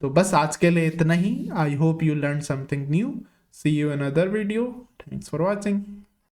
तो बस आज के लिए इतना ही। I hope you learn something new. See you in other video. Thanks for watching.